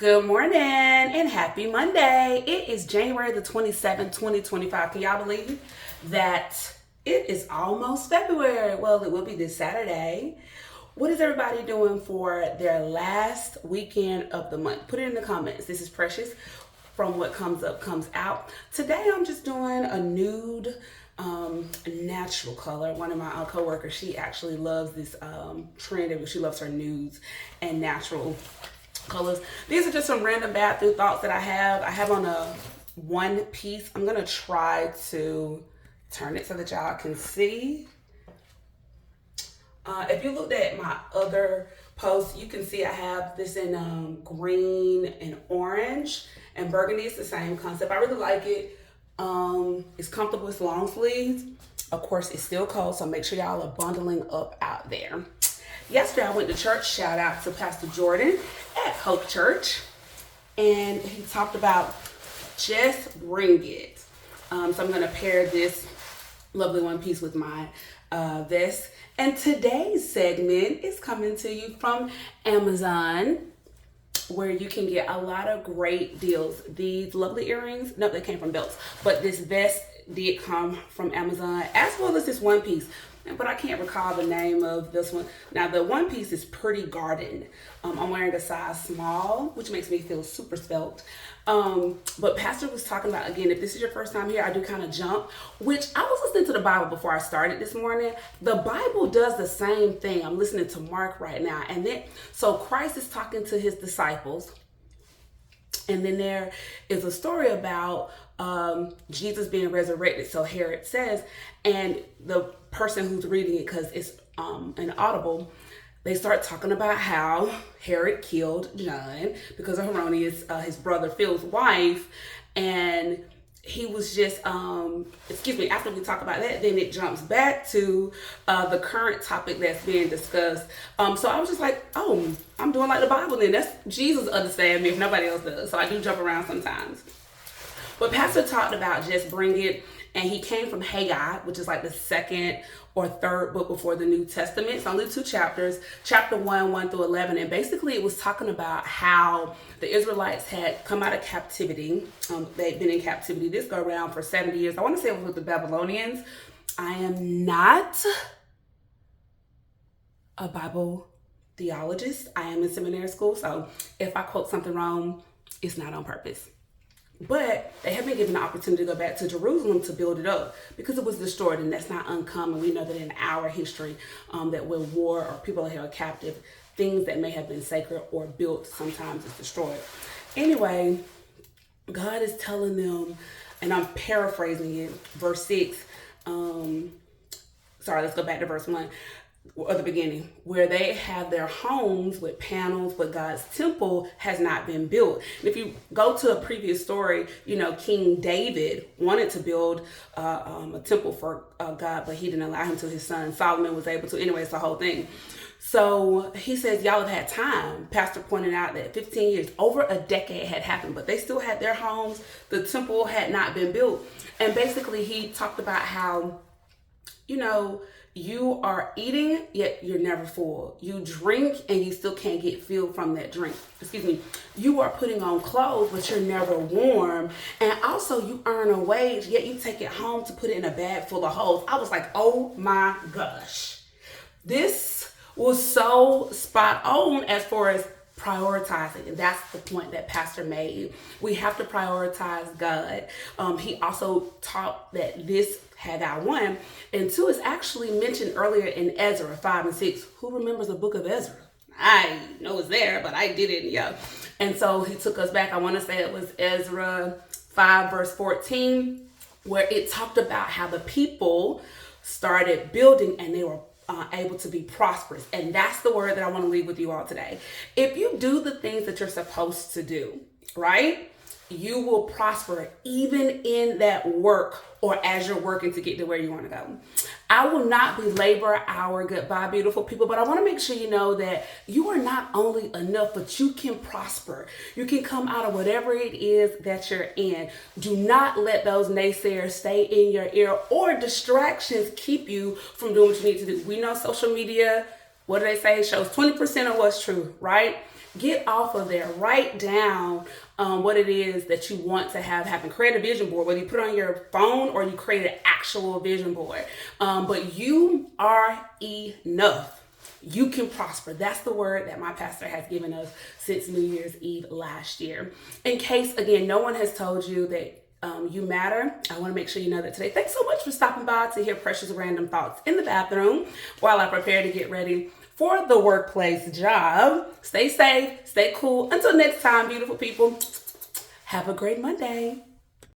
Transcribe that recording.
Good morning and happy Monday. It is January the 27th, 2025. Can y'all believe that it is almost February? Well, it will be this Saturday. What is everybody doing for their last weekend of the month? Put it in the comments. This is Precious from What Comes Up Comes Out. Today I'm just doing a nude natural color. One of my co-workers, she actually loves this trend. She loves her nudes and natural colors. These are just some random bathroom thoughts that I have. I have on a one piece. I'm gonna try to turn it so that y'all can see. If you looked at my other posts, you can see I have this in green and orange, and burgundy is the same concept. I really like it. It's comfortable. It's long sleeves. Of course, it's still cold, so make sure y'all are bundling up out there. Yesterday, I went to church. Shout out to Pastor Jordan at Hope Church. And he talked about just bring it. So I'm going to pair this lovely one piece with my vest. And today's segment is coming to you from Amazon, where you can get a lot of great deals. These lovely earrings, no, they came from Belts, but this vest did come from Amazon, as well as this one piece. But I can't recall the name of this one. Now, the one piece is Pretty Garden. I'm wearing a size small, which makes me feel super svelte. But Pastor was talking about, again, if this is your first time here, I do kind of jump, which I was listening to the Bible before I started this morning. The Bible does the same thing. I'm listening to Mark right now. And then, so Christ is talking to his disciples. And then there is a story about Jesus being resurrected. So here it says, and the person who's reading it, because it's an audible, they start talking about how Herod killed John because of Herodias, his brother Phil's wife. And he was just, after we talk about that, then it jumps back to the current topic that's being discussed. So I was just like, oh, I'm doing like the Bible then. That's Jesus understand me if nobody else does. So I do jump around sometimes. But Pastor talked about just bring it, and he came from Haggai, which is like the second or third book before the New Testament. It's only 2 chapters, chapter 1 through 11. And basically it was talking about how the Israelites had come out of captivity. They'd been in captivity this go around for 70 years. I want to say it was with the Babylonians. I am not a Bible theologist. I am in seminary school. So if I quote something wrong, it's not on purpose. But they have been given the opportunity to go back to Jerusalem to build it up because it was destroyed, and that's not uncommon. We know that in our history, that when war or people are held captive, things that may have been sacred or built sometimes is destroyed. Anyway, God is telling them, and I'm paraphrasing it, verse 6. Let's go back to verse 1. Or the beginning, where they have their homes with panels, but God's temple has not been built. And if you go to a previous story, King David wanted to build a temple for God, but he didn't allow him to. His son Solomon was able to. Anyway, it's the whole thing. So he says, y'all have had time. Pastor pointed out that 15 years, over a decade had happened, but they still had their homes. The temple had not been built. And basically he talked about how, you are eating, yet you're never full. You drink and you still can't get filled from that drink. You are putting on clothes, but you're never warm. And also you earn a wage, yet you take it home to put it in a bag full of holes. I was like, oh my gosh. This was so spot on as far as prioritizing. And that's the point that Pastor made. We have to prioritize God. He also taught that this Haggai 1 and 2 is actually mentioned earlier in Ezra 5 and 6. Who remembers the book of Ezra? I know it's there, but I didn't. Yeah. And so he took us back. I want to say it was Ezra 5 verse 14, where it talked about how the people started building and they were able to be prosperous. And that's the word that I want to leave with you all today. If you do the things that you're supposed to do, right, you will prosper even in that work or as you're working to get to where you want to go. I will not belabor our goodbye, beautiful people, but I want to make sure you know that you are not only enough, but you can prosper. You can come out of whatever it is that you're in. Do not let those naysayers stay in your ear or distractions keep you from doing what you need to do. We know social media, what do they say? Shows 20% of what's true, right? Get off of there. Write down what it is that you want to have happen. Create a vision board, whether you put it on your phone or you create an actual vision board. But you are enough. You can prosper. That's the word that my pastor has given us since New Year's Eve last year. In case, again, no one has told you that you matter, I want to make sure you know that today. Thanks so much for stopping by to hear Precious Random Thoughts in the bathroom while I prepare to get ready for the workplace job. Stay safe, stay cool. Until next time, beautiful people, have a great Monday.